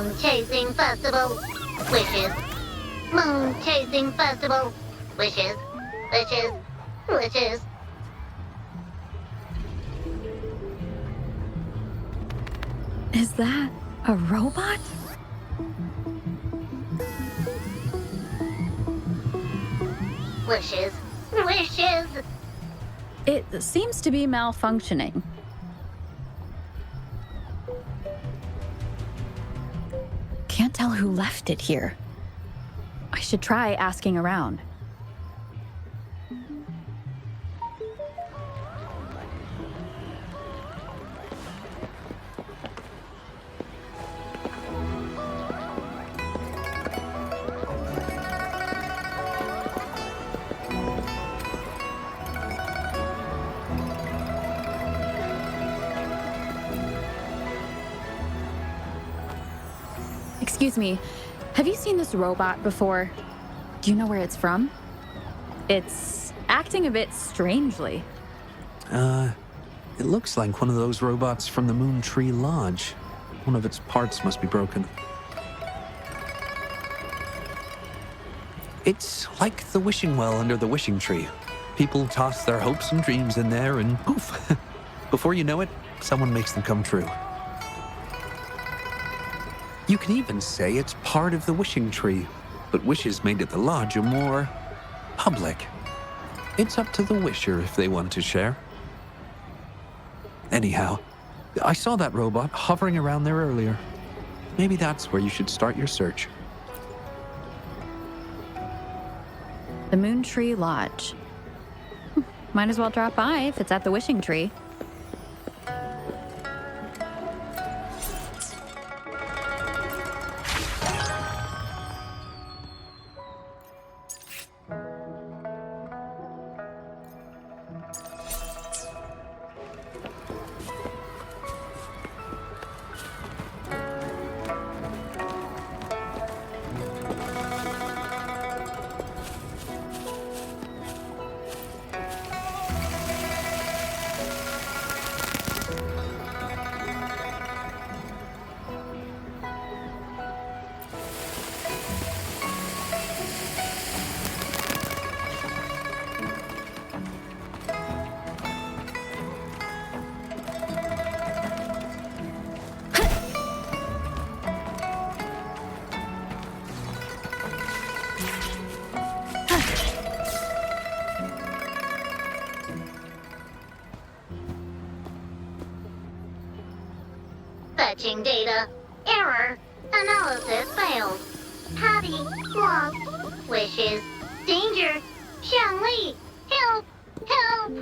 Moon Chasing Festival. Wishes. Moon Chasing Festival. Wishes. Wishes. Wishes. Is that a robot? Wishes. Wishes. It seems to be malfunctioning. Can't tell who left it here. I should try asking around. Excuse me, have you seen this robot before? Do you know where it's from? It's acting a bit strangely. It looks like one of those robots from the Moon Tree Lodge. One of its parts must be broken. It's like the wishing well under the wishing tree. People toss their hopes and dreams in there and poof. Before you know it, someone makes them come true. You can even say it's part of the wishing tree, but wishes made at the lodge are more public. It's up to the wisher if they want to share. Anyhow, I saw that robot hovering around there earlier. Maybe that's where you should start your search. The Moon Tree Lodge. Might as well drop by if it's at the wishing tree. Fetching data. Error. Analysis failed. Patty lost. Wishes. Danger. Xiangli. Help. Help.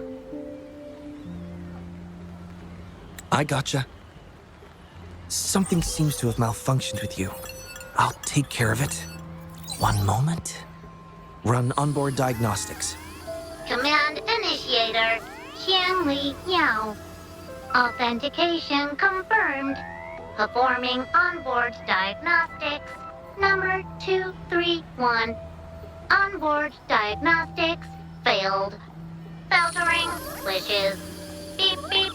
I gotcha. Something seems to have malfunctioned with you. I'll take care of it. One moment. Run onboard diagnostics. Command initiator. Xiangli Yao. Authentication confirmed. Performing onboard diagnostics. Number 231. Onboard diagnostics failed. Filtering wishes. Beep beep.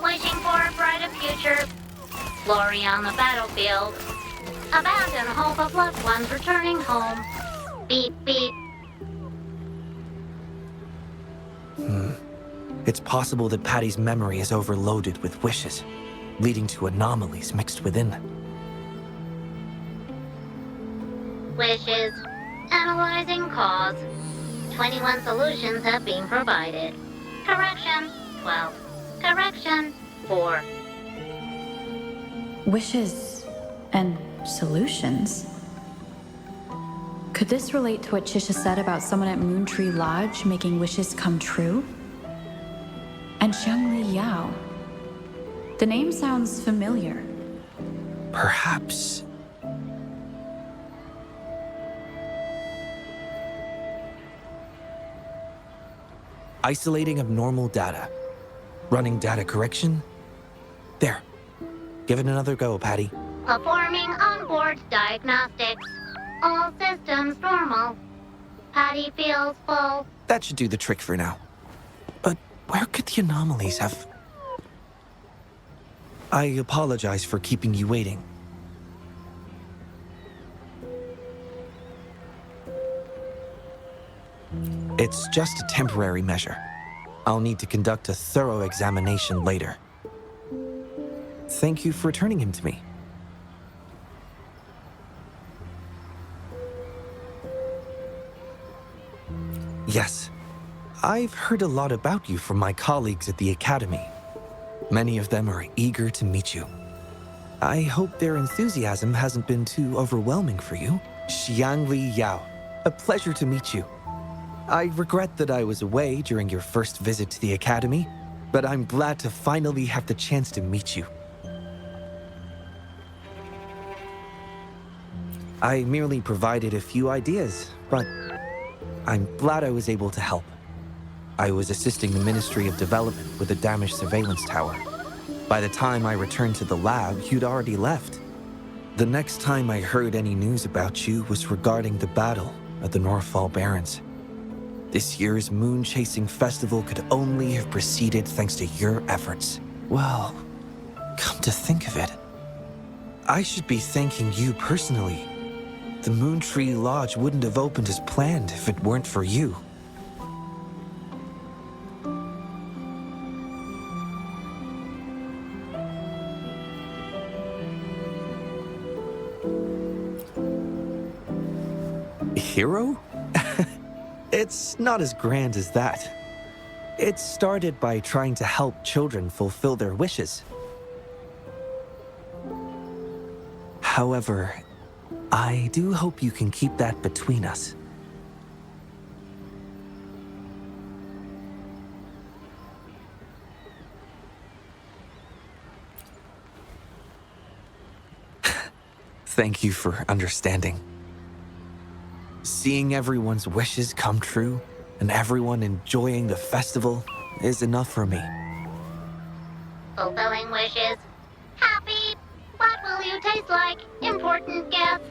Wishing for a brighter future. Glory on the battlefield. Abandon hope of loved ones returning home. Beep beep. It's possible that Patty's memory is overloaded with wishes, leading to anomalies mixed within. Wishes. Analyzing cause. 21 solutions have been provided. Correction, 12. Correction, 4. Wishes and solutions? Could this relate to what Chisha said about someone at Moon Tree Lodge making wishes come true? And Xiangli Yao. The name sounds familiar. Perhaps. Isolating abnormal data. Running data correction. There. Give it another go, Patty. Performing onboard diagnostics. All systems normal. Patty feels full. That should do the trick for now. But where could the anomalies have... I apologize for keeping you waiting. It's just a temporary measure. I'll need to conduct a thorough examination later. Thank you for returning him to me. Yes, I've heard a lot about you from my colleagues at the Academy. Many of them are eager to meet you. I hope their enthusiasm hasn't been too overwhelming for you. Xiangli Yao, a pleasure to meet you. I regret that I was away during your first visit to the Academy, but I'm glad to finally have the chance to meet you. I merely provided a few ideas, but I'm glad I was able to help. I was assisting the Ministry of Development with a damaged surveillance tower. By the time I returned to the lab, you'd already left. The next time I heard any news about you was regarding the battle at the Northfall Barrens. This year's moon-chasing festival could only have proceeded thanks to your efforts. Well, come to think of it, I should be thanking you personally. The Moon Tree Lodge wouldn't have opened as planned if it weren't for you. Hero? It's not as grand as that. It started by trying to help children fulfill their wishes. However, I do hope you can keep that between us. Thank you for understanding. Seeing everyone's wishes come true and everyone enjoying the festival is enough for me. Fulfilling wishes. Happy. What will you taste like, important guest?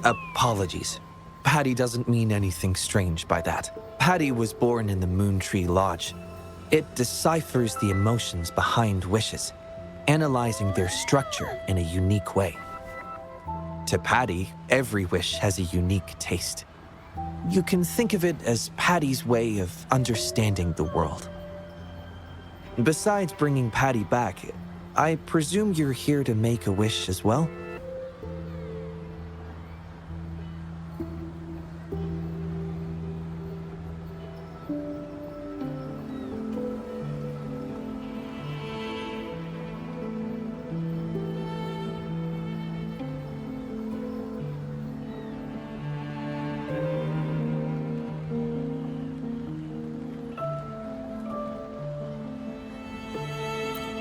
Apologies. Patty doesn't mean anything strange by that. Patty was born in the Moon Tree Lodge. It deciphers the emotions behind wishes, analyzing their structure in a unique way. To Patty, every wish has a unique taste. You can think of it as Patty's way of understanding the world. Besides bringing Patty back, I presume you're here to make a wish as well?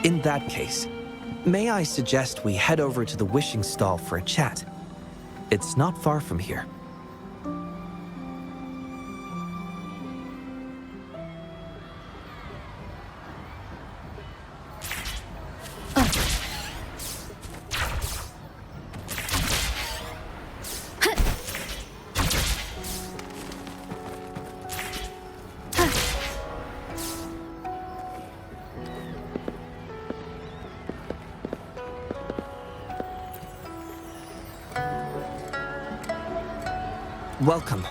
In that case, may I suggest we head over to the wishing stall for a chat? It's not far from here. Welcome.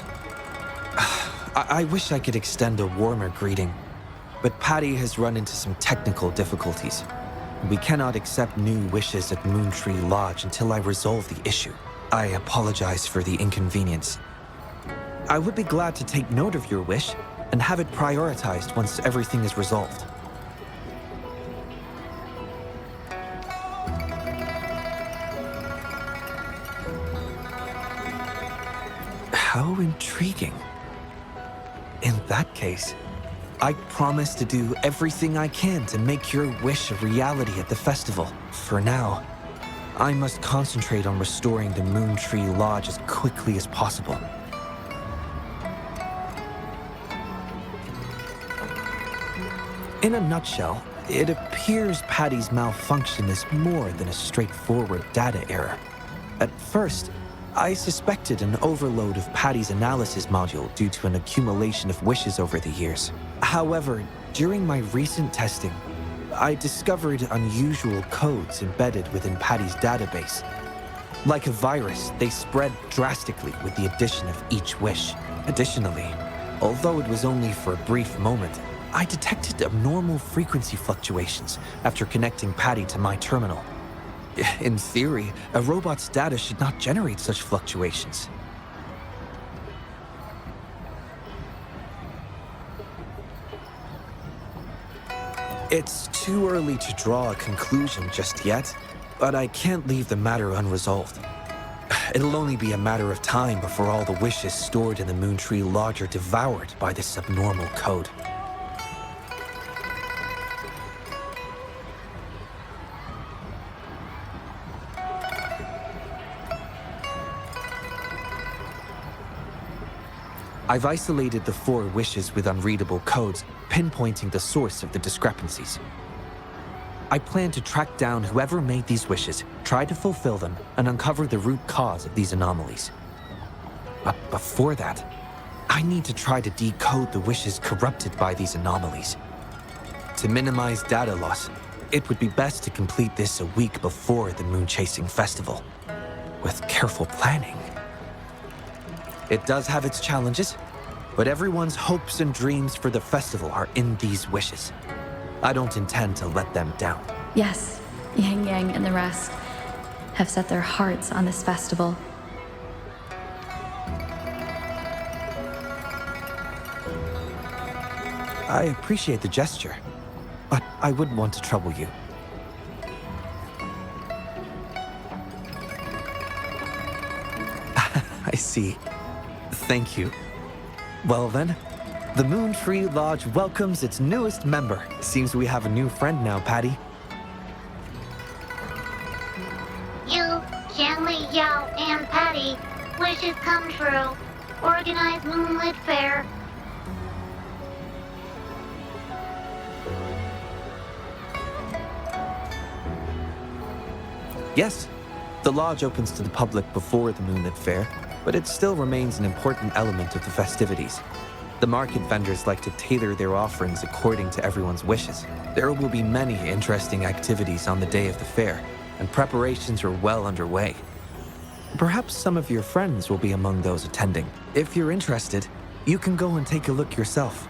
I wish I could extend a warmer greeting, but Patty has run into some technical difficulties. We cannot accept new wishes at Moon Tree Lodge until I resolve the issue. I apologize for the inconvenience. I would be glad to take note of your wish and have it prioritized once everything is resolved. How intriguing. In that case, I promise to do everything I can to make your wish a reality at the festival. For now, I must concentrate on restoring the Moon Tree Lodge as quickly as possible. In a nutshell, it appears Patty's malfunction is more than a straightforward data error. At first, I suspected an overload of Patty's analysis module due to an accumulation of wishes over the years. However, during my recent testing, I discovered unusual codes embedded within Patty's database. Like a virus, they spread drastically with the addition of each wish. Additionally, although it was only for a brief moment, I detected abnormal frequency fluctuations after connecting Patty to my terminal. In theory, a robot's data should not generate such fluctuations. It's too early to draw a conclusion just yet, but I can't leave the matter unresolved. It'll only be a matter of time before all the wishes stored in the Moontree Lodge are devoured by this abnormal code. I've isolated the 4 wishes with unreadable codes, pinpointing the source of the discrepancies. I plan to track down whoever made these wishes, try to fulfill them, and uncover the root cause of these anomalies. But before that, I need to try to decode the wishes corrupted by these anomalies. To minimize data loss, it would be best to complete this a week before the Moon Chasing Festival. With careful planning. It does have its challenges, but everyone's hopes and dreams for the festival are in these wishes. I don't intend to let them down. Yes, Yang Yang and the rest have set their hearts on this festival. I appreciate the gesture, but I wouldn't want to trouble you. I see. Thank you. Well then, the Moontree Lodge welcomes its newest member. Seems we have a new friend now, Patty. You, Qianli, Yao, and Patty, wishes come true. Organize Moonlit Fair. Yes, the lodge opens to the public before the Moonlit Fair, but it still remains an important element of the festivities. The market vendors like to tailor their offerings according to everyone's wishes. There will be many interesting activities on the day of the fair, and preparations are well underway. Perhaps some of your friends will be among those attending. If you're interested, you can go and take a look yourself.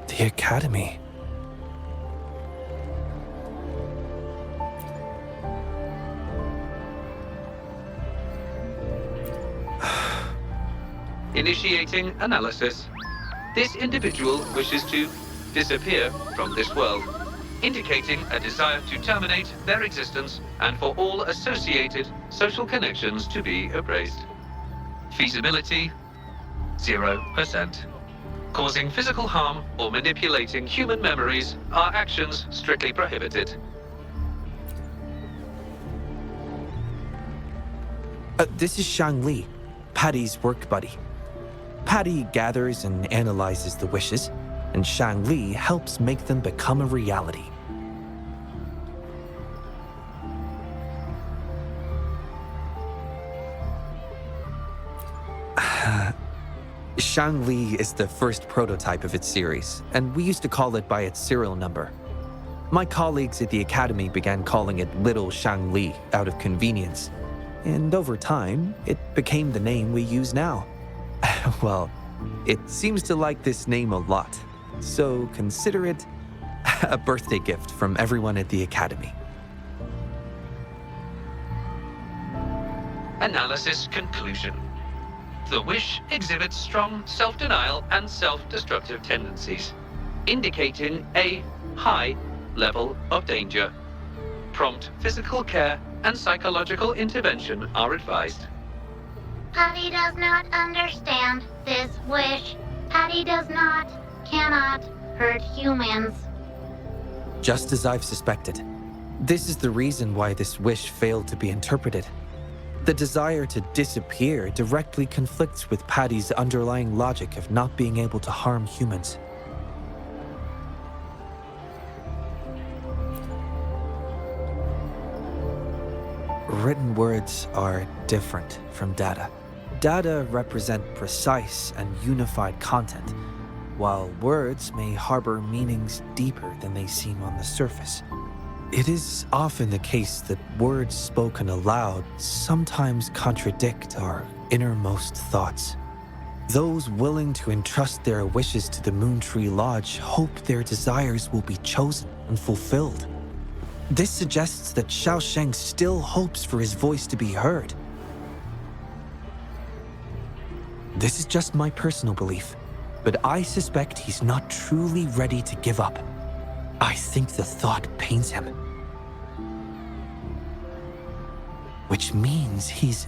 The Academy. Initiating analysis. This individual wishes to disappear from this world, indicating a desire to terminate their existence and for all associated social connections to be erased. Feasibility, 0%. Causing physical harm or manipulating human memories are actions strictly prohibited. This is Shang Li, Patty's work buddy. Patty gathers and analyzes the wishes, and Shang Li helps make them become a reality. Shang Li is the first prototype of its series, and we used to call it by its serial number. My colleagues at the Academy began calling it Little Shang Li out of convenience. and over time, it became the name we use now. Well, it seems to like this name a lot, so consider it a birthday gift from everyone at the Academy. Analysis conclusion. The wish exhibits strong self-denial and self-destructive tendencies, indicating a high level of danger. Prompt physical care and psychological intervention are advised. Patty does not understand this wish. Patty cannot hurt humans. Just as I've suspected. This is the reason why this wish failed to be interpreted. The desire to disappear directly conflicts with Patty's underlying logic of not being able to harm humans. Written words are different from data. Data represent precise and unified content, while words may harbor meanings deeper than they seem on the surface. It is often the case that words spoken aloud sometimes contradict our innermost thoughts. Those willing to entrust their wishes to the Moontree Lodge hope their desires will be chosen and fulfilled. This suggests that Xiaosheng still hopes for his voice to be heard. This is just my personal belief, but I suspect he's not truly ready to give up. I think the thought pains him. Which means he's...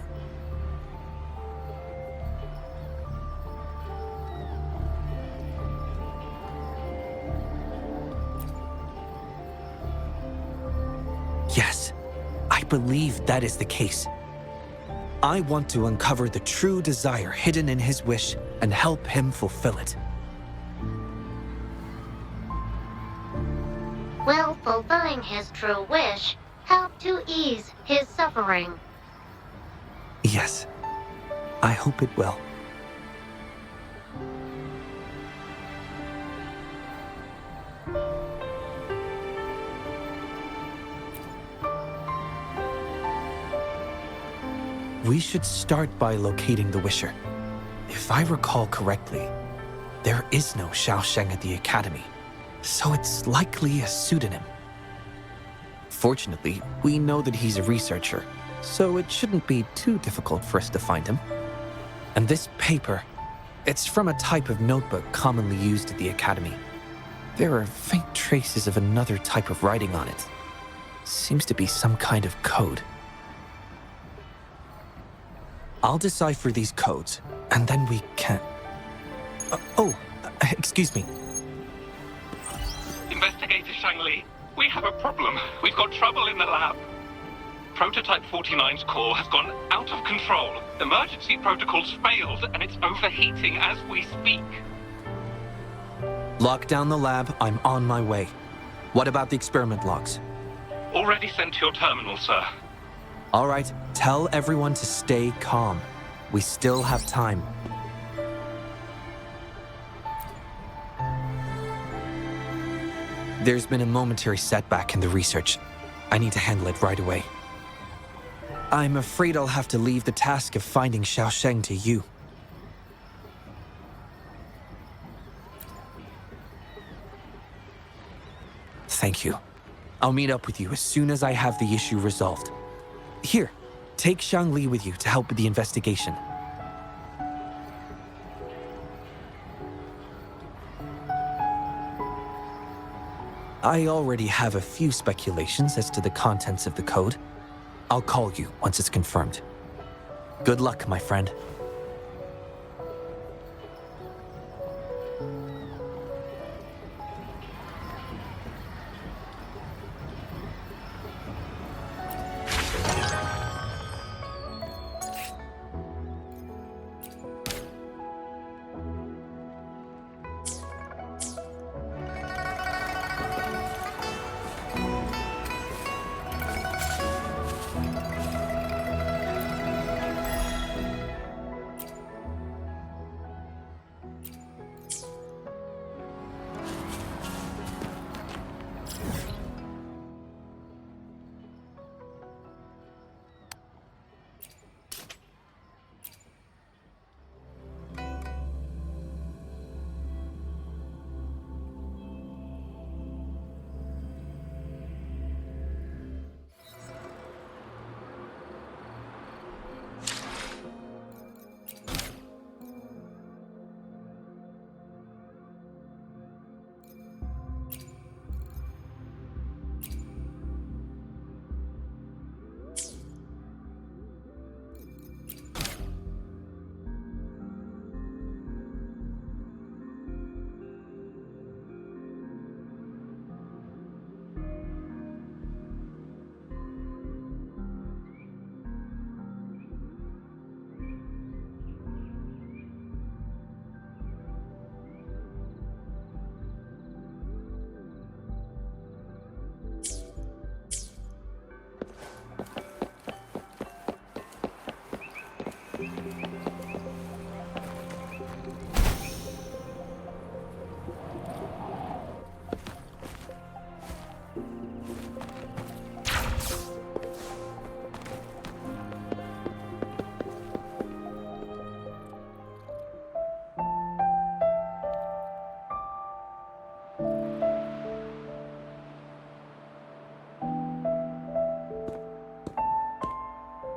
Yes, I believe that is the case. I want to uncover the true desire hidden in his wish and help him fulfill it. Will fulfilling his true wish help to ease his suffering? Yes, I hope it will. We should start by locating the Wisher. If I recall correctly, there is no Xiaosheng at the Academy, so it's likely a pseudonym. Fortunately, we know that he's a researcher, so it shouldn't be too difficult for us to find him. And this paper, it's from a type of notebook commonly used at the Academy. There are faint traces of another type of writing on it. Seems to be some kind of code. I'll decipher these codes, and then we can... excuse me. Investigator Shangli, we have a problem. We've got trouble in the lab. Prototype 49's core has gone out of control. Emergency protocols failed, and it's overheating as we speak. Lock down the lab. I'm on my way. What about the experiment logs? Already sent to your terminal, sir. All right, tell everyone to stay calm. We still have time. There's been a momentary setback in the research. I need to handle it right away. I'm afraid I'll have to leave the task of finding Xiaosheng to you. Thank you. I'll meet up with you as soon as I have the issue resolved. Here, take Shangli with you to help with the investigation. I already have a few speculations as to the contents of the code. I'll call you once it's confirmed. Good luck, my friend.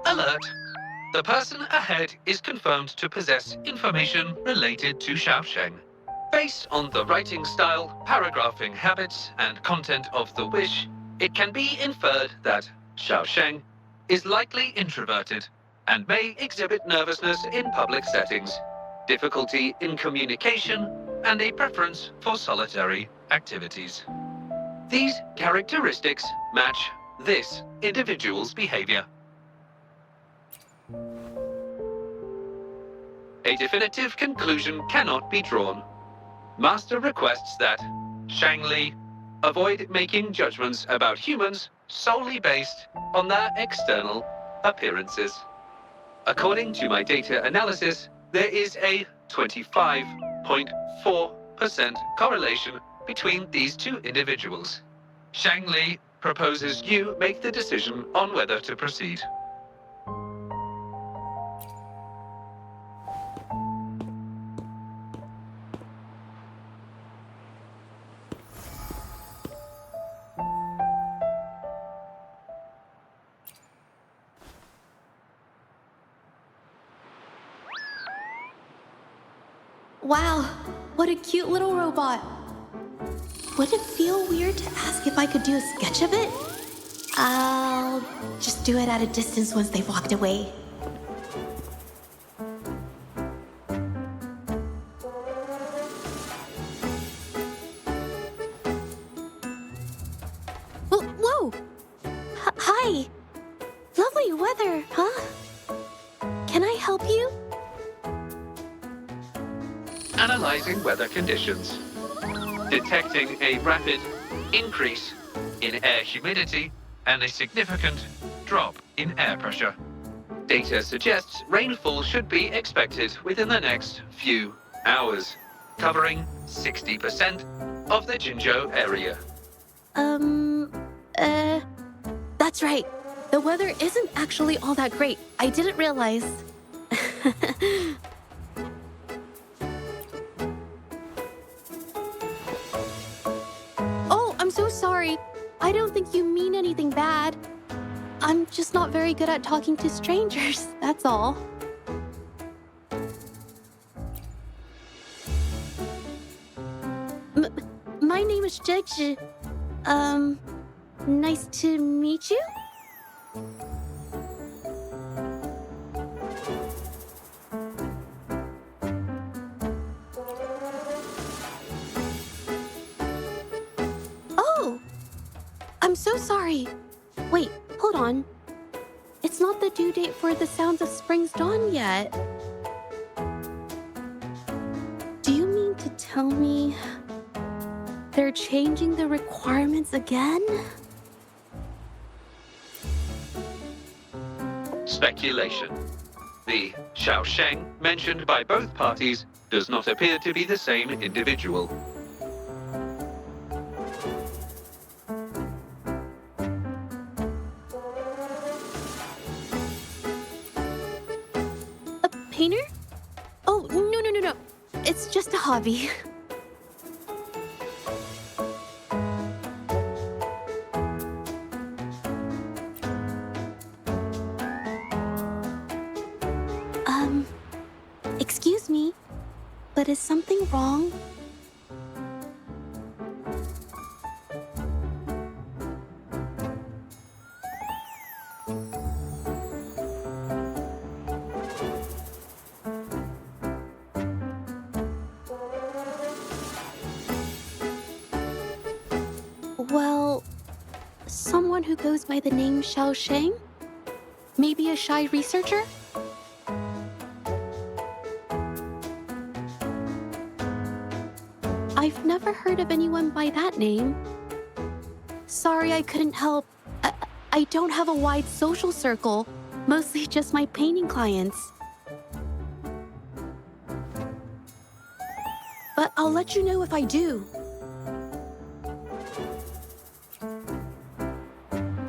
Alert! The person ahead is confirmed to possess information related to Xiaosheng. Based on the writing style, paragraphing habits, and content of the wish, it can be inferred that Xiaosheng is likely introverted and may exhibit nervousness in public settings, difficulty in communication, and a preference for solitary activities. These characteristics match this individual's behavior. A definitive conclusion cannot be drawn. Master requests that Shang Li avoid making judgments about humans solely based on their external appearances. According to my data analysis, there is a 25.4% correlation between these two individuals. Shang Li proposes you make the decision on whether to proceed. Wow, what a cute little robot. Would it feel weird to ask if I could do a sketch of it? I'll just do it at a distance once they've walked away. Whoa! Hi! Lovely weather, huh? Can I help you? Analyzing weather conditions. Detecting a rapid increase in air humidity and a significant drop in air pressure. Data suggests rainfall should be expected within the next few hours, covering 60% of the Jinzhou area. That's right. The weather isn't actually all that great. I didn't realize. Oh, I'm so sorry. I don't think you mean anything bad. I'm just not very good at talking to strangers, that's all. My name is Zhezhi. Nice to meet you? Oh! I'm so sorry. Wait, hold on. It's not the due date for The Sounds of Spring's Dawn yet. Do you mean to tell me they're changing the requirements again? Speculation. The Xiaosheng mentioned by both parties does not appear to be the same individual. A painter? Oh, no. It's just a hobby. Excuse me, but is something wrong? Well, someone who goes by the name Xiaosheng? Maybe a shy researcher? I've never heard of anyone by that name. Sorry I couldn't help. I don't have a wide social circle, mostly just my painting clients. but I'll let you know if I do.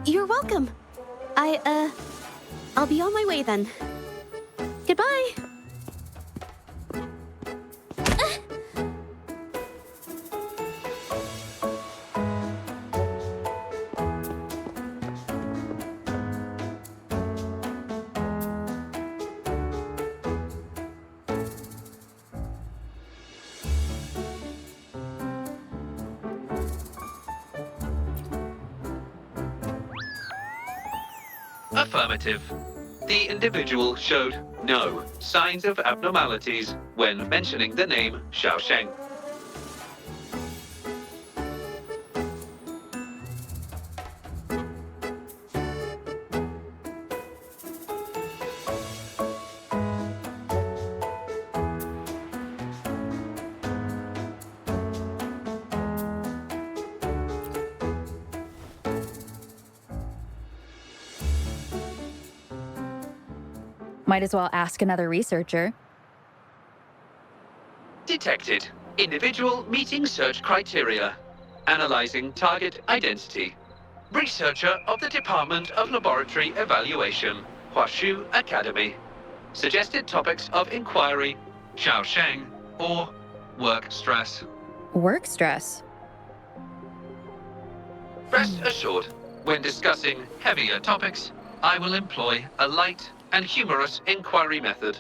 You're welcome. I'll be on my way then. Goodbye. Affirmative. The individual showed no signs of abnormalities when mentioning the name Xiaosheng. Might as well ask another researcher. Detected. Individual meeting search criteria. Analyzing target identity. Researcher of the Department of Laboratory Evaluation, Huashu Academy. Suggested topics of inquiry, Xiaosheng or work stress. Work stress? Rest assured, when discussing heavier topics, I will employ a light and humorous inquiry method.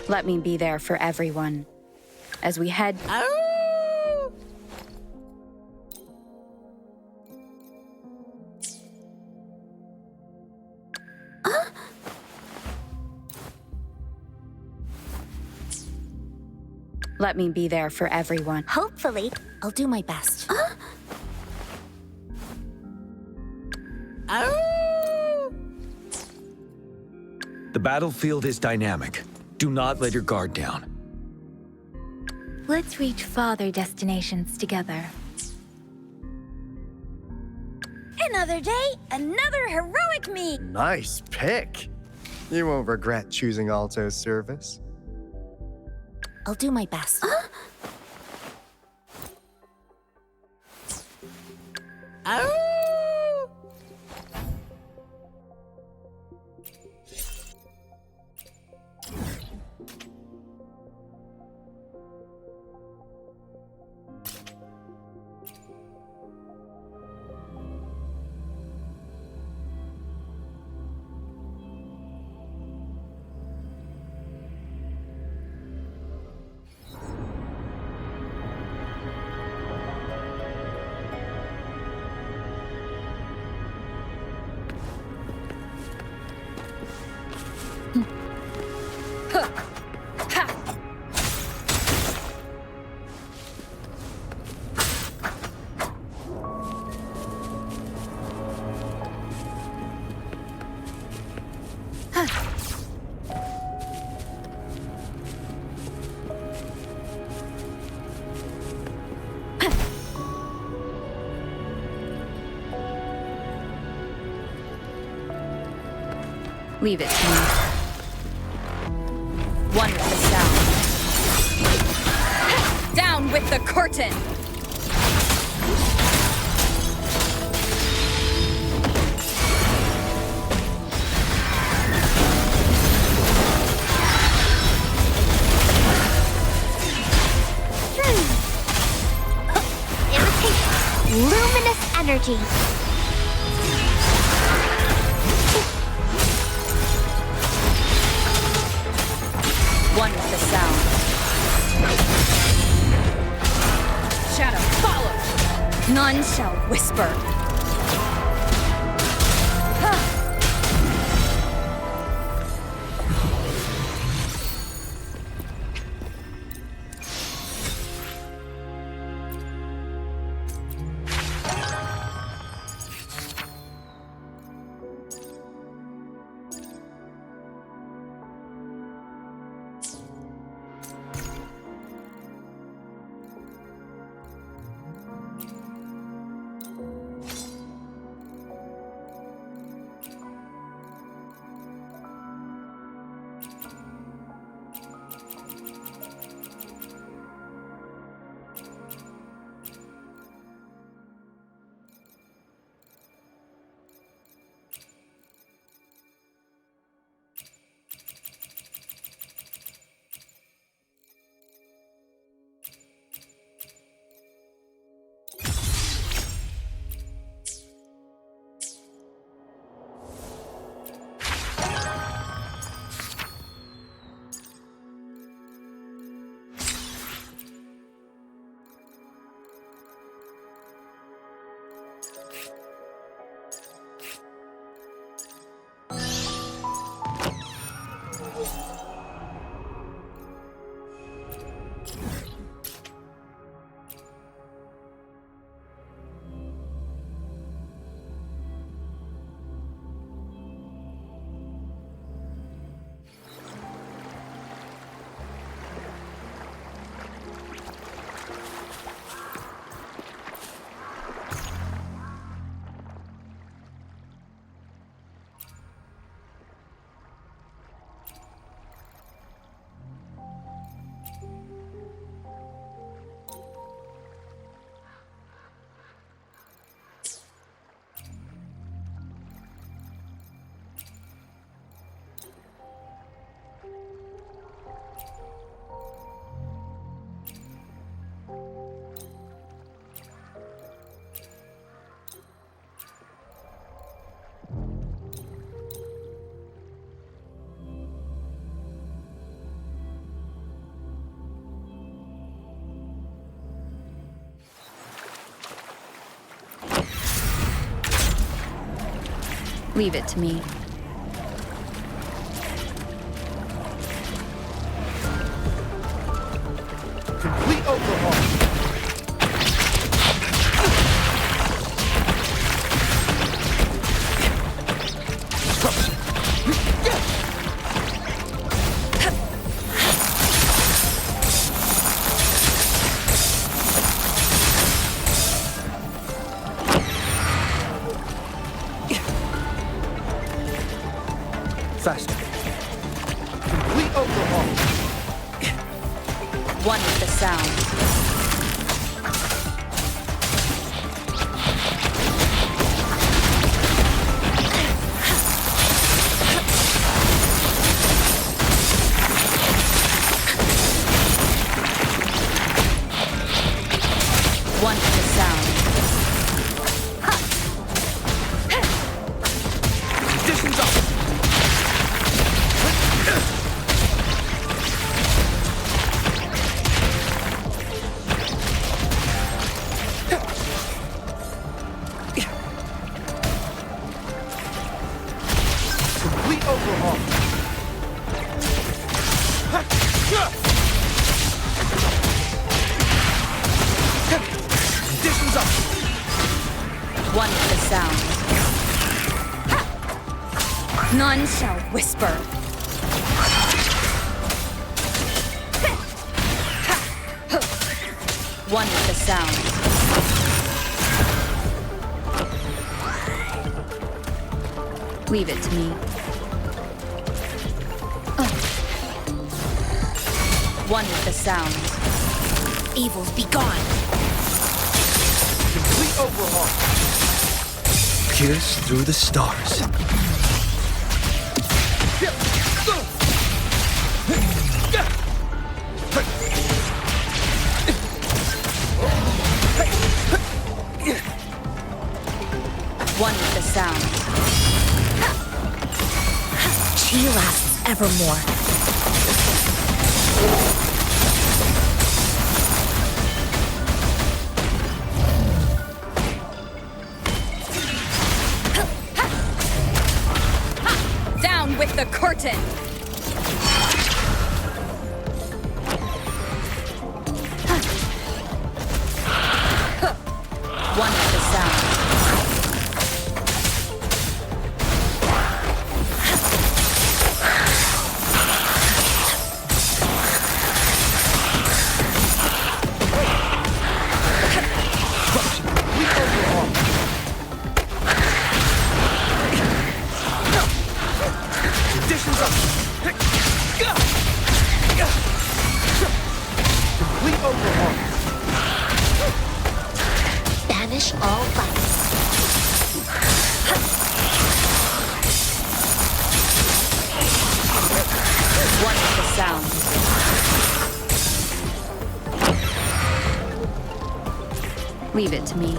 Let me be there for everyone. As we head... Let me be there for everyone. Hopefully, I'll do my best. The battlefield is dynamic. Do not let your guard down. Let's reach farther destinations together. Another day, another heroic me! Nice pick. You won't regret choosing Alto's service. I'll do my best. Leave it to me. One with the sound. Down with the curtain! Luminous energy. One with the sound. Shadow, follow! None shall whisper. Leave it to me. Complete overhaul. Faster. Complete overhaul. One with the sound. One with the sound. Conditions up. Complete overhaul. Conditions up. One with the sound. None shall whisper. One with the sound. Leave it to me. One with the sound. Evils be gone. Complete overhaul. Pierce through the stars. One with the sound. Chi lasts evermore. Down with the curtain! One with the sound. Conditions up. Complete overhaul. Banish all vice. One with the sound. Leave it to me.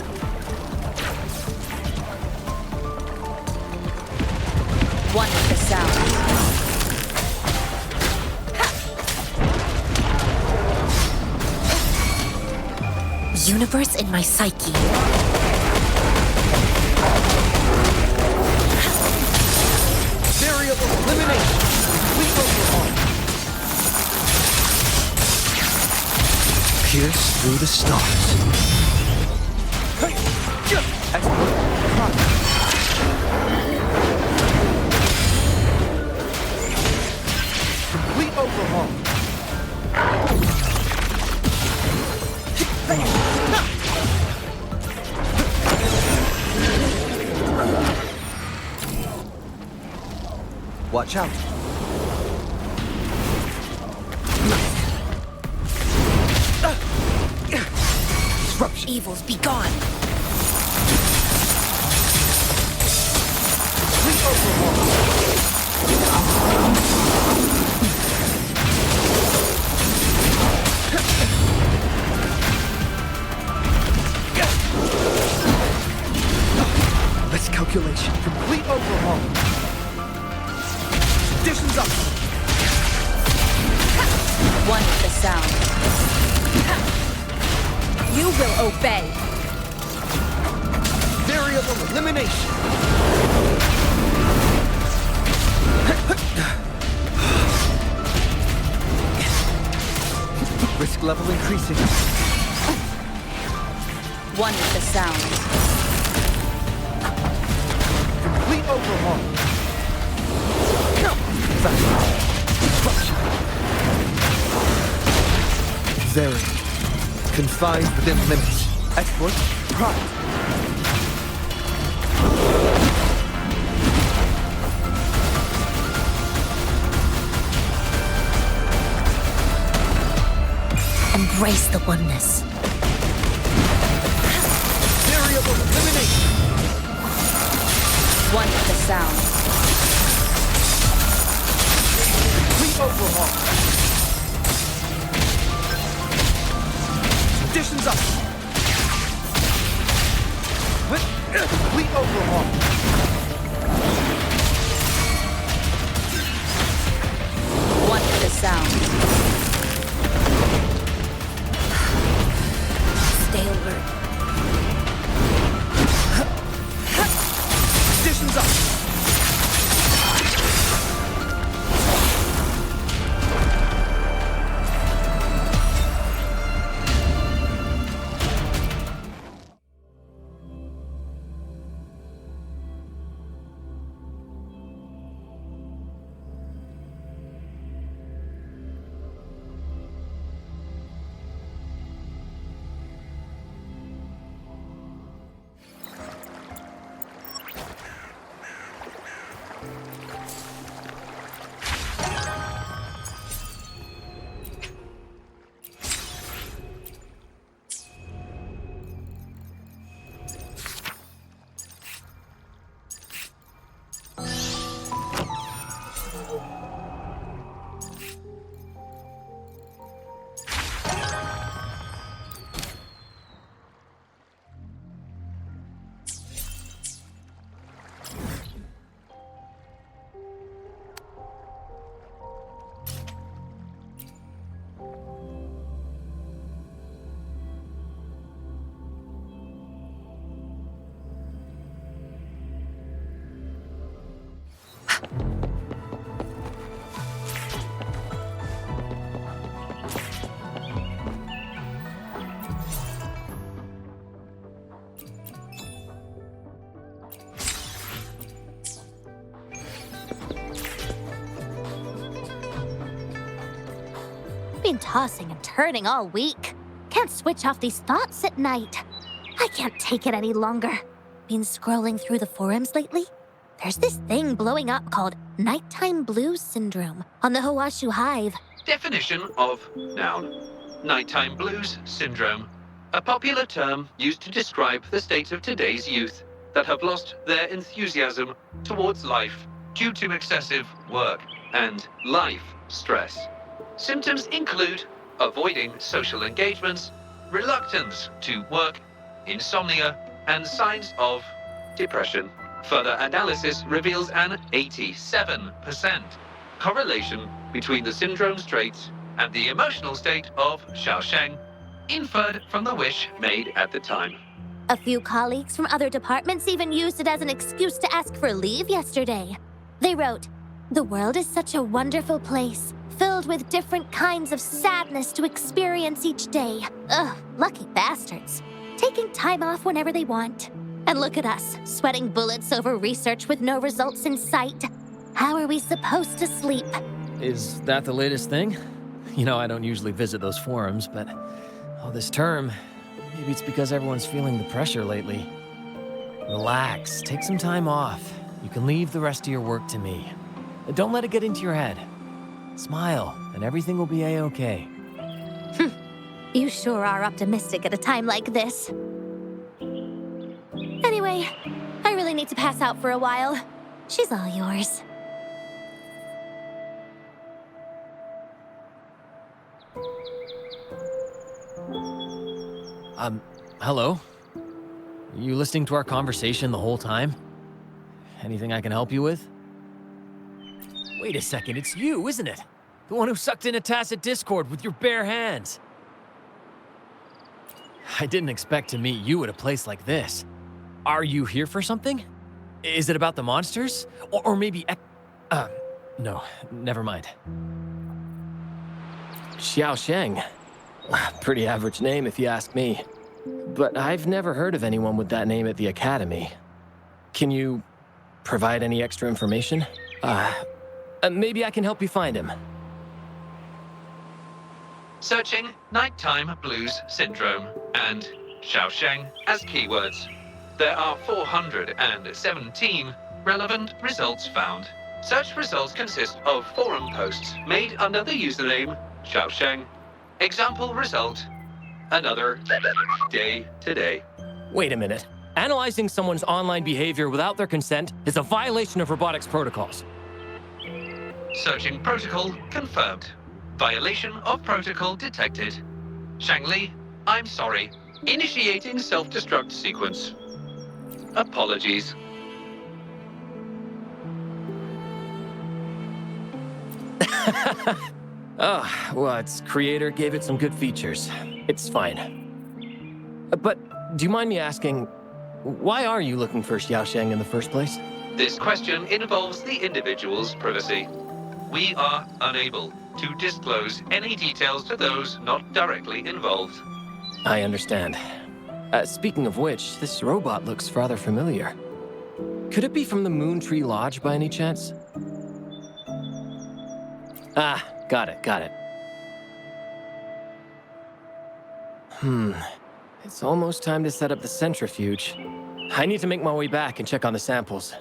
One with the sound. Universe in my psyche. Variable elimination. Complete overhaul. Pierce through the stars. Export. Complete overhaul. Watch out. Disruption. Evils be gone. Complete overhaul. Miscalculation. Complete overhaul. Conditions up. One with the sound. You will obey. Variable elimination. Risk level increasing. One with the sound. Complete overhaul. Very confined within limits. Export. Prime. Embrace the oneness. Variable elimination. One with the sound. Complete overhaul. Conditions up. Complete overhaul. One with the sound. Stay alert. Conditions up. Been tossing and turning all week. Can't switch off these thoughts at night. I can't take it any longer. Been scrolling through the forums lately? There's this thing blowing up called nighttime blues syndrome on the Hawashu Hive. Definition of noun. Nighttime blues syndrome. A popular term used to describe the state of today's youth that have lost their enthusiasm towards life due to excessive work and life stress. Symptoms include avoiding social engagements, reluctance to work, insomnia, and signs of depression. Further analysis reveals an 87% correlation between the syndrome's traits and the emotional state of Xiaosheng, inferred from the wish made at the time. A few colleagues from other departments even used it as an excuse to ask for leave yesterday. They wrote, "The world is such a wonderful place, filled with different kinds of sadness to experience each day. Ugh, lucky bastards. Taking time off whenever they want. And look at us, sweating bullets over research with no results in sight. How are we supposed to sleep?" Is that the latest thing? You know, I don't usually visit those forums, but this term, maybe it's because everyone's feeling the pressure lately. Relax, take some time off. You can leave the rest of your work to me. Don't let it get into your head. Smile, and everything will be a-okay. You sure are optimistic at a time like this. Anyway, I really need to pass out for a while. She's all yours. Hello? You listening to our conversation the whole time? Anything I can help you with? Wait a second, it's you, isn't it? The one who sucked in a tacit discord with your bare hands. I didn't expect to meet you at a place like this. Are you here for something? Is it about the monsters? Or maybe no, never mind. Xiaosheng. Pretty average name if you ask me. But I've never heard of anyone with that name at the Academy. Can you provide any extra information? Maybe I can help you find him. Searching nighttime blues syndrome and Xiaosheng as keywords. There are 417 relevant results found. Such results consist of forum posts made under the username Xiaosheng. Example result: another day today. Wait a minute. Analyzing someone's online behavior without their consent is a violation of robotics protocols. Searching protocol confirmed. Violation of protocol detected. Shangli, I'm sorry. Initiating self-destruct sequence. Apologies. Well, its creator gave it some good features. It's fine. But do you mind me asking, why are you looking for Xiaosheng in the first place? This question involves the individual's privacy. We are unable to disclose any details to those not directly involved. I understand. Speaking of which, this robot looks rather familiar. Could it be from the Moon Tree Lodge by any chance? Got it. It's almost time to set up the centrifuge. I need to make my way back and check on the samples.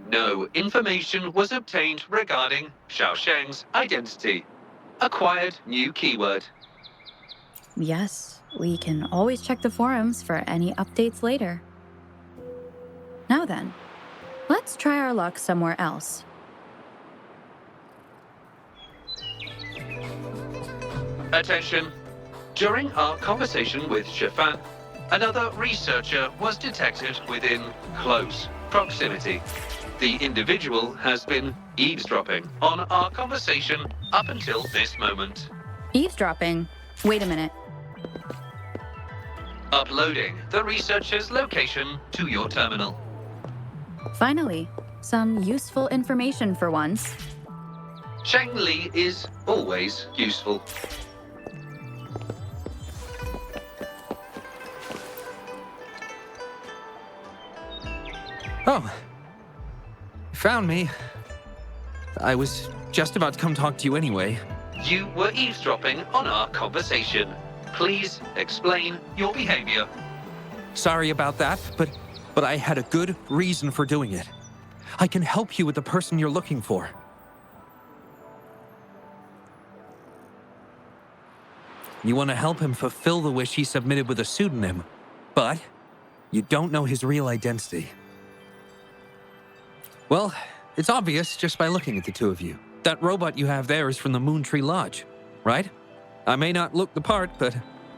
No information was obtained regarding Xiaosheng's identity. Acquired new keyword. Yes, we can always check the forums for any updates later. Now then, let's try our luck somewhere else. Attention. During our conversation with Chiffan, another researcher was detected within close proximity. The individual has been eavesdropping on our conversation up until this moment. Eavesdropping? Wait a minute. Uploading the researcher's location to your terminal. Finally, some useful information for once. Shang Li is always useful. Oh. You found me. I was just about to come talk to you anyway. You were eavesdropping on our conversation. Please explain your behavior. Sorry about that, but I had a good reason for doing it. I can help you with the person you're looking for. You want to help him fulfill the wish he submitted with a pseudonym, but you don't know his real identity. Well, it's obvious just by looking at the two of you. That robot you have there is from the Moontree Lodge, right? I may not look the part, but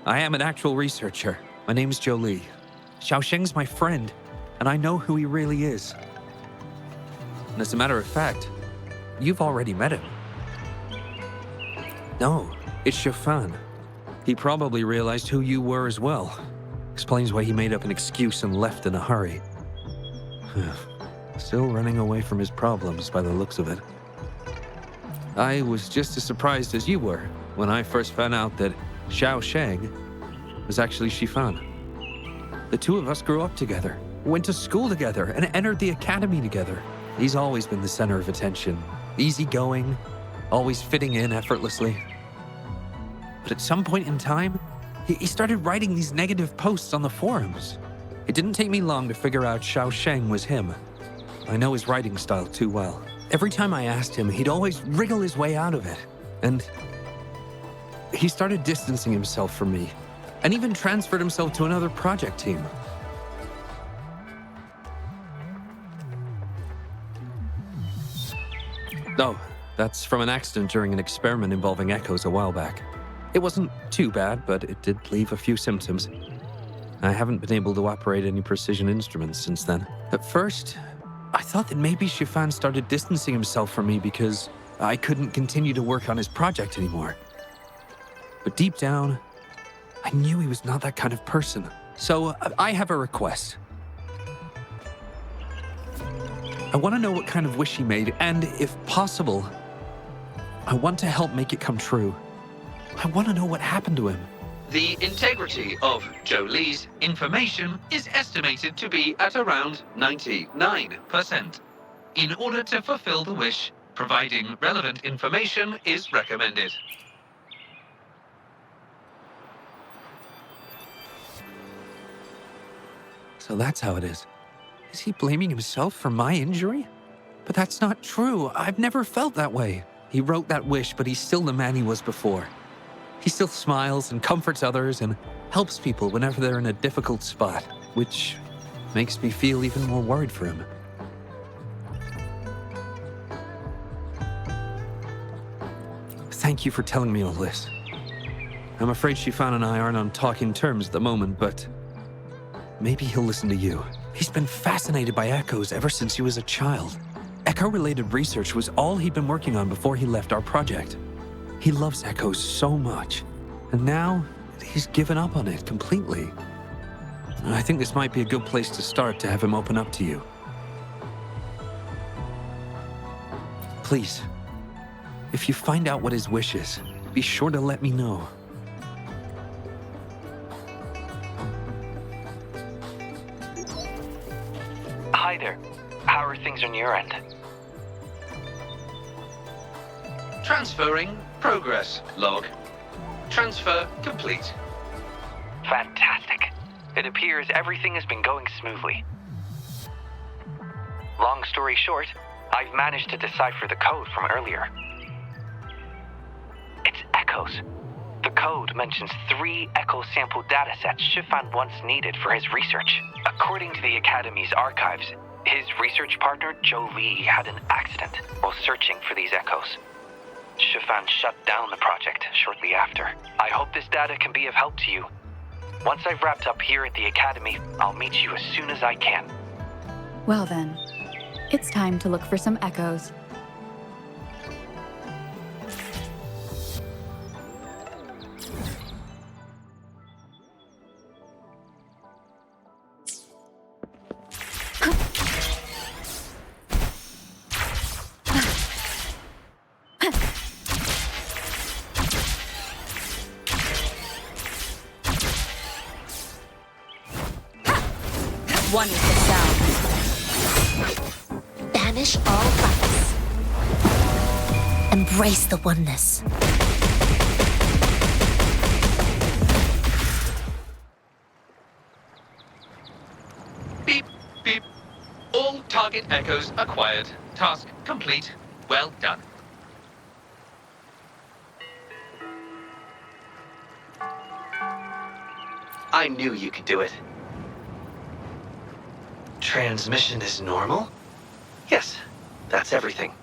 I am an actual researcher. My name's Jolie. Xiaosheng's my friend, and I know who he really is. And as a matter of fact, you've already met him. No, it's Chiffan. He probably realized who you were as well. Explains why he made up an excuse and left in a hurry. Still running away from his problems by the looks of it. I was just as surprised as you were when I first found out that Xiaosheng was actually Chiffan. The two of us grew up together, went to school together, and entered the academy together. He's always been the center of attention, easygoing, always fitting in effortlessly. But at some point in time, he started writing these negative posts on the forums. It didn't take me long to figure out Xiaosheng was him. I know his writing style too well. Every time I asked him, he'd always wriggle his way out of it. And he started distancing himself from me, and even transferred himself to another project team. Oh, that's from an accident during an experiment involving echoes a while back. It wasn't too bad, but it did leave a few symptoms. I haven't been able to operate any precision instruments since then. At first, I thought that maybe Chiffan started distancing himself from me because I couldn't continue to work on his project anymore. But deep down, I knew he was not that kind of person. So I have a request. I want to know what kind of wish he made, and if possible, I want to help make it come true. I want to know what happened to him. The integrity of Jolie's information is estimated to be at around 99%. In order to fulfill the wish, providing relevant information is recommended. So that's how it is. Is he blaming himself for my injury? But that's not true. I've never felt that way. He wrote that wish, but he's still the man he was before. He still smiles and comforts others and helps people whenever they're in a difficult spot, which makes me feel even more worried for him. Thank you for telling me all this. I'm afraid Chiffan and I aren't on talking terms at the moment, but maybe he'll listen to you. He's been fascinated by echoes ever since he was a child. Echo-related research was all he'd been working on before he left our project. He loves echoes so much, and now he's given up on it completely. I think this might be a good place to start to have him open up to you. Please, if you find out what his wish is, be sure to let me know. Hi there. How are things on your end? Transferring progress log. Transfer complete. Fantastic. It appears everything has been going smoothly. Long story short, I've managed to decipher the code from earlier. It's echoes. The code mentions 3 echo sample datasets Shifan once needed for his research. According to the Academy's archives, his research partner, Joe Lee, had an accident while searching for these echoes. Shifan shut down the project shortly after. I hope this data can be of help to you. Once I've wrapped up here at the Academy, I'll meet you as soon as I can. Well then, it's time to look for some echoes. One is the sound. Banish all lights. Embrace the oneness. Beep, beep. All target echoes acquired. Task complete. Well done. I knew you could do it. Transmission is normal? Yes, that's everything.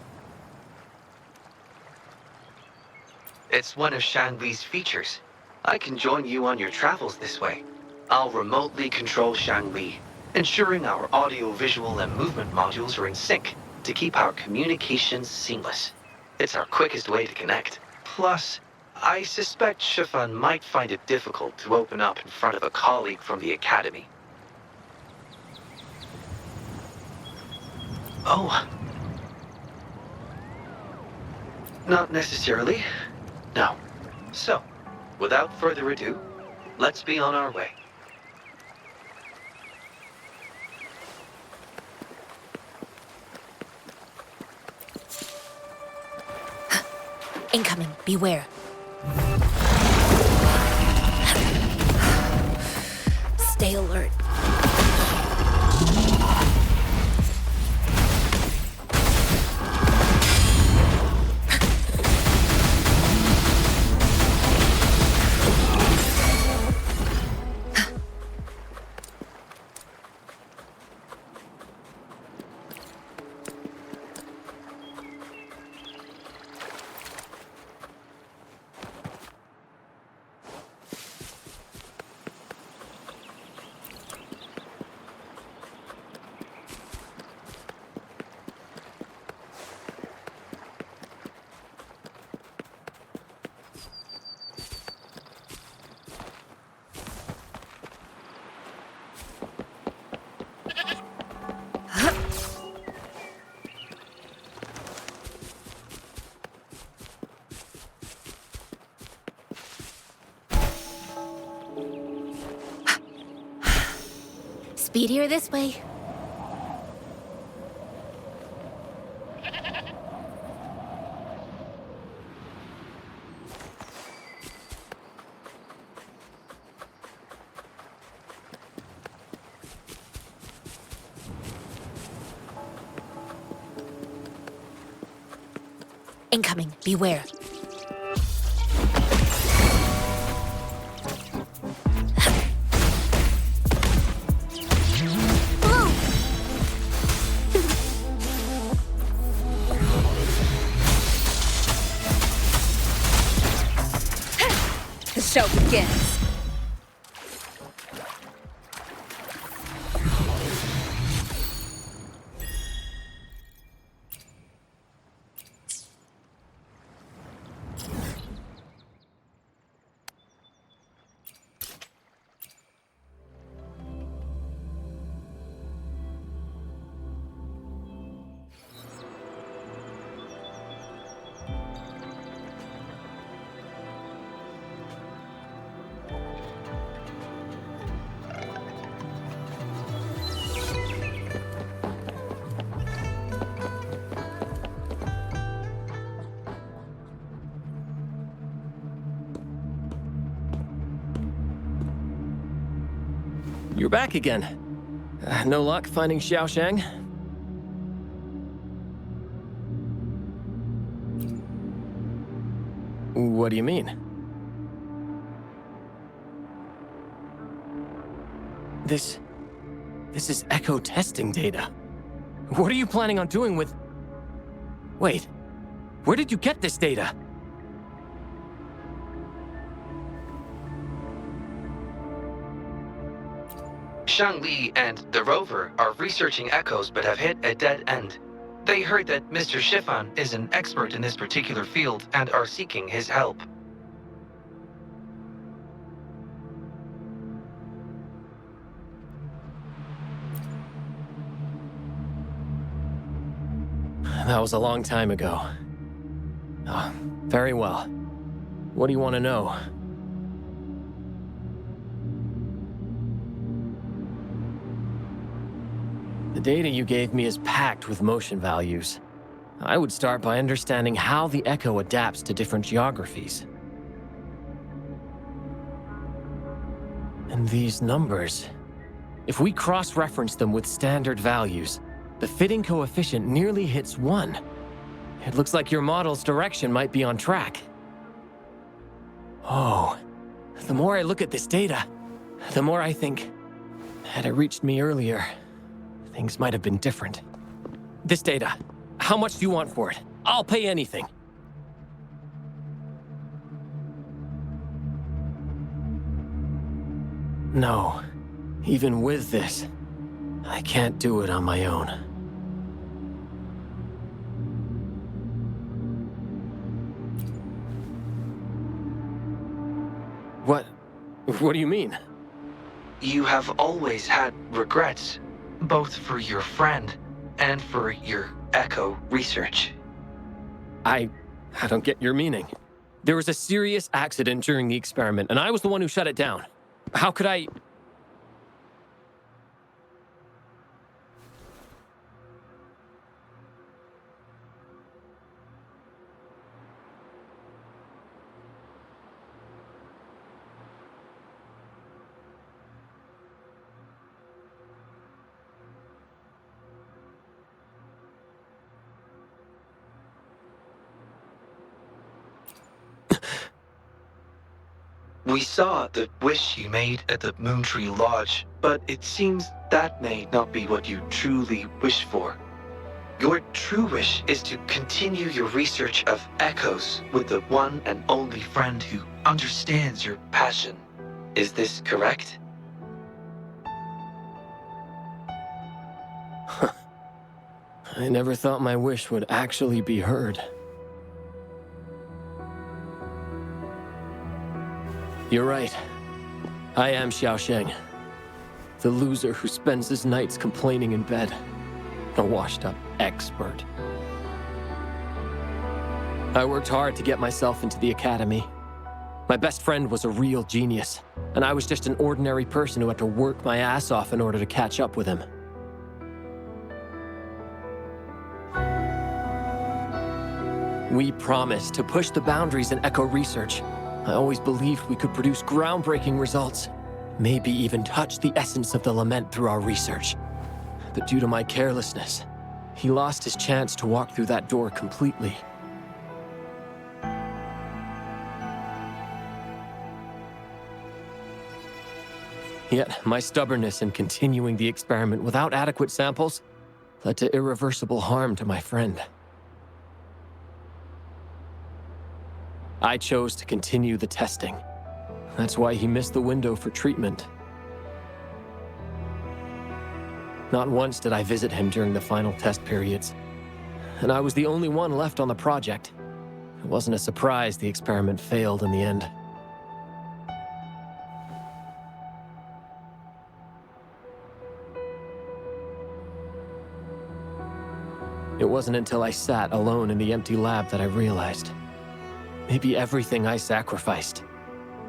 It's one of Shanli's features. I can join you on your travels this way. I'll remotely control Shanli, ensuring our audio, visual, and movement modules are in sync to keep our communications seamless. It's our quickest way to connect. Plus, I suspect Shifan might find it difficult to open up in front of a colleague from the Academy. Oh. Not necessarily. No. So, without further ado, let's be on our way. Incoming, beware. Stay alert. Speedier this way. Incoming, beware. The show begins. You're back again. No luck finding Xiaosheng? What do you mean? This is echo testing data. What are you planning on doing with... Wait, where did you get this data? Shangli and the rover are researching echoes but have hit a dead end. They heard that Mr. Shifan is an expert in this particular field and are seeking his help. That was a long time ago. Oh, very well. What do you want to know? The data you gave me is packed with motion values. I would start by understanding how the echo adapts to different geographies. And these numbers, if we cross-reference them with standard values, the fitting coefficient nearly hits 1. It looks like your model's direction might be on track. Oh, the more I look at this data, the more I think, had it reached me earlier, things might have been different. This data, how much do you want for it? I'll pay anything. No, even with this, I can't do it on my own. What do you mean? You have always had regrets, both for your friend and for your echo research. I don't get your meaning. There was a serious accident during the experiment, and I was the one who shut it down. How could I... We saw the wish you made at the Moontree Lodge, but it seems that may not be what you truly wish for. Your true wish is to continue your research of echoes with the one and only friend who understands your passion. Is this correct? I never thought my wish would actually be heard. You're right. I am Xiaosheng, the loser who spends his nights complaining in bed. A washed-up expert. I worked hard to get myself into the academy. My best friend was a real genius, and I was just an ordinary person who had to work my ass off in order to catch up with him. We promised to push the boundaries in echo research. I always believed we could produce groundbreaking results, maybe even touch the essence of the lament through our research. But due to my carelessness, he lost his chance to walk through that door completely. Yet, my stubbornness in continuing the experiment without adequate samples led to irreversible harm to my friend. I chose to continue the testing. That's why he missed the window for treatment. Not once did I visit him during the final test periods, and I was the only one left on the project. It wasn't a surprise the experiment failed in the end. It wasn't until I sat alone in the empty lab that I realized. Maybe everything I sacrificed,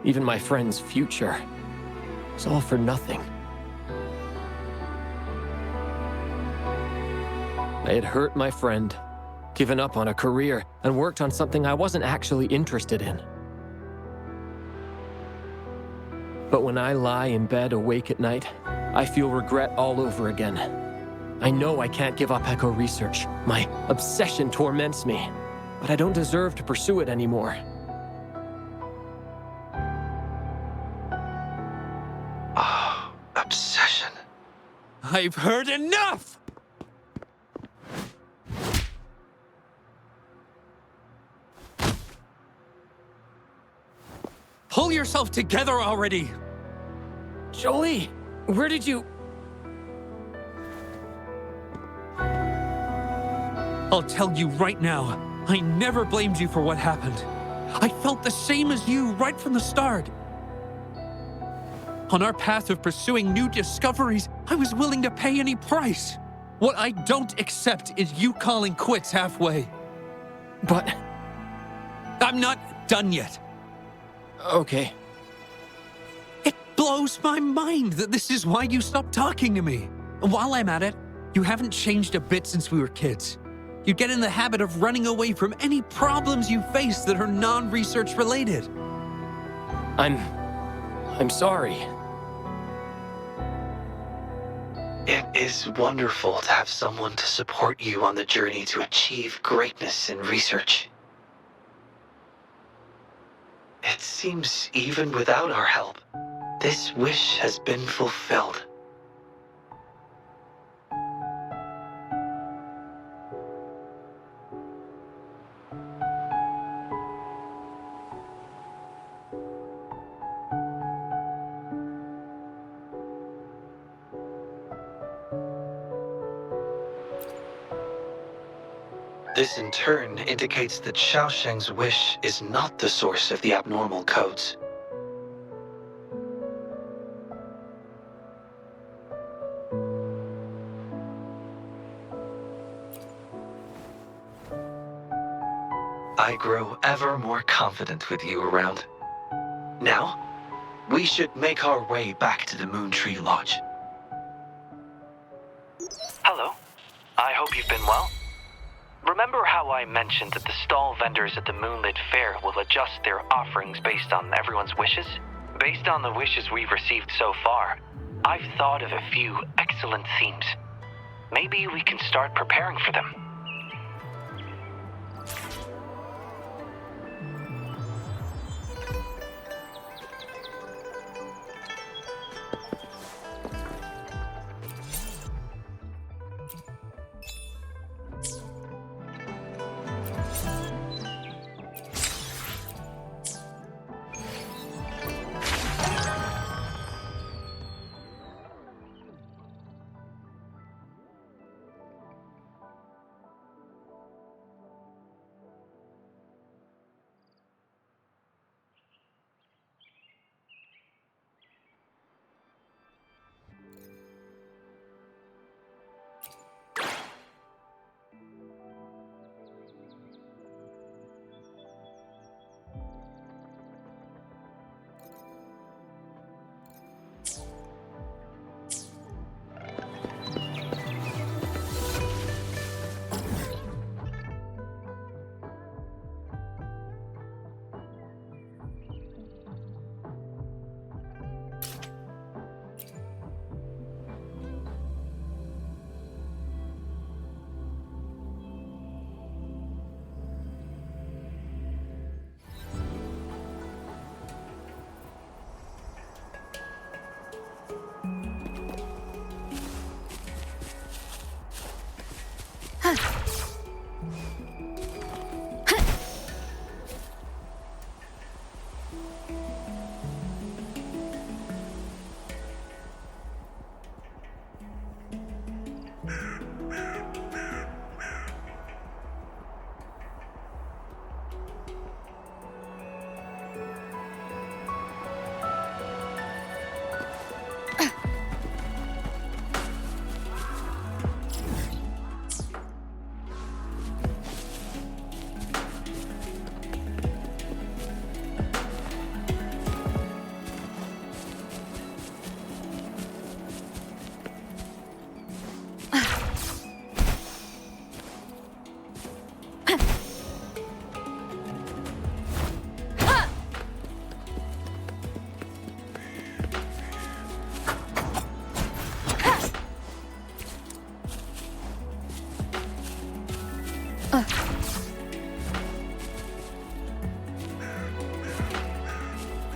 even my friend's future, was all for nothing. I had hurt my friend, given up on a career, and worked on something I wasn't actually interested in. But when I lie in bed awake at night, I feel regret all over again. I know I can't give up echo research. My obsession torments me. But I don't deserve to pursue it anymore. Oh, obsession. I've heard enough! Pull yourself together already! Jolie, where did you... I'll tell you right now, I never blamed you for what happened. I felt the same as you right from the start. On our path of pursuing new discoveries, I was willing to pay any price. What I don't accept is you calling quits halfway. But... I'm not done yet. Okay. It blows my mind that this is why you stopped talking to me. And while I'm at it, you haven't changed a bit since we were kids. You get in the habit of running away from any problems you face that are non-research related. I'm sorry. It is wonderful to have someone to support you on the journey to achieve greatness in research. It seems even without our help, this wish has been fulfilled. This in turn indicates that Xiaosheng's wish is not the source of the abnormal codes. I grow ever more confident with you around. Now, we should make our way back to the Moon Tree Lodge. Hello. I hope you've been well. Remember how I mentioned that the stall vendors at the Moonlit Fair will adjust their offerings based on everyone's wishes? Based on the wishes we've received so far, I've thought of a few excellent themes. Maybe we can start preparing for them.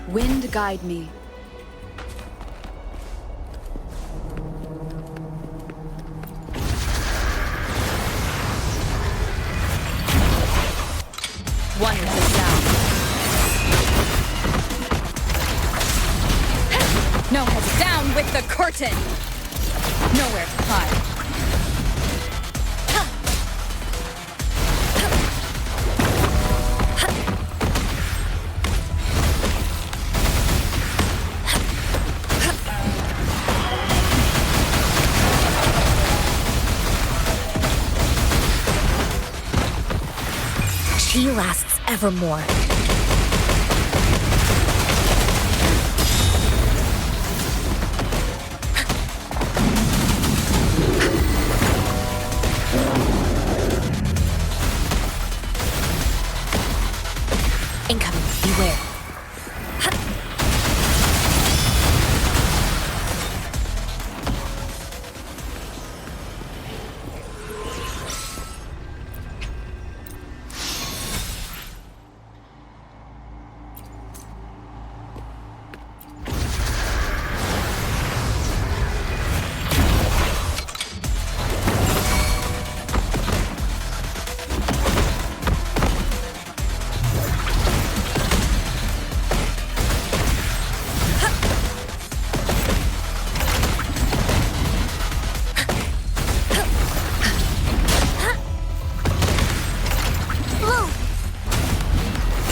Wind guide me. Skeleton! Nowhere to hide. She lasts evermore. Incoming, beware.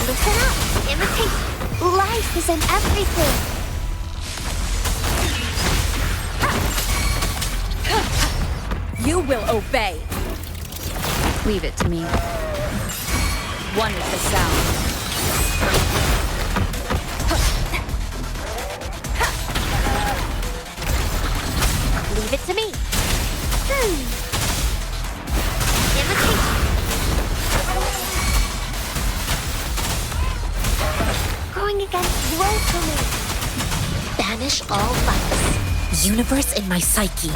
Listen up! Imitate! Life is in everything! You will obey. Leave it to me. One is the sound. Leave it to me. Imitate. Going against will for me. Banish all vice. Universe in my psyche.